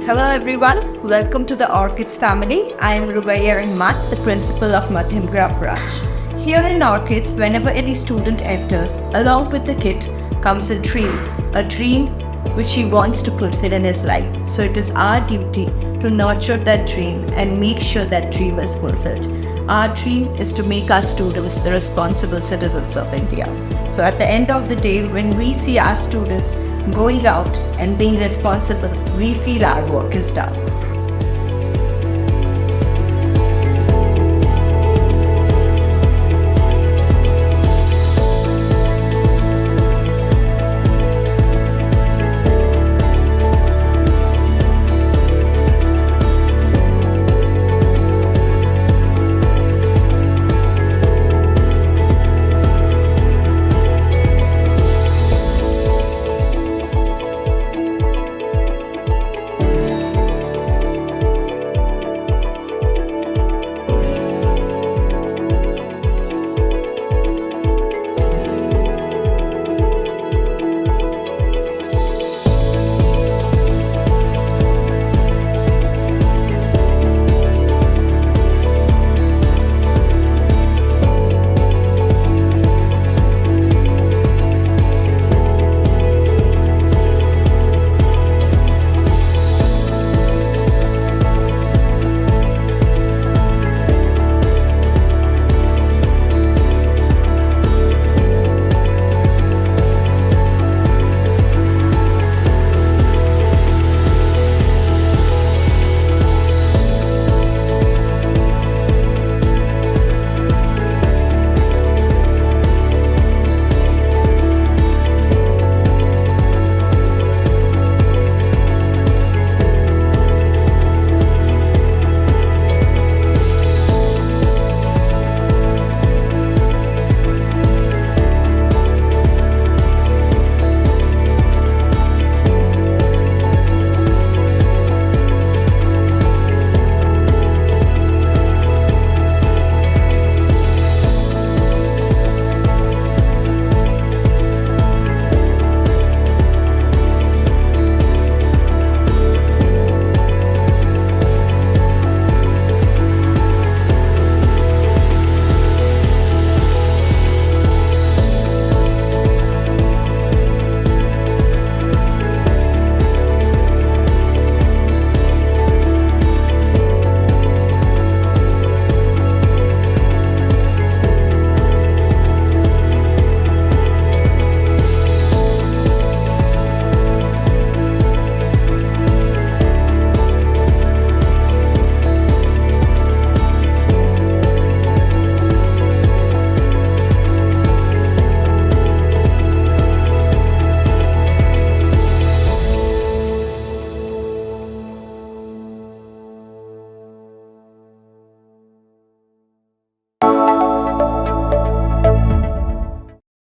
Hello everyone, welcome to the Orchids family. I am Rubaiya Rahmat, the principal of Madhyamgra branch. Here in Orchids, whenever any student enters, along with the kit comes a dream which he wants to fulfill in his life. So it is our duty to nurture that dream and make sure that dream is fulfilled. Our dream is to make our students the responsible citizens of India. So at the end of the day, when we see our students going out and being responsible, we feel our work is done.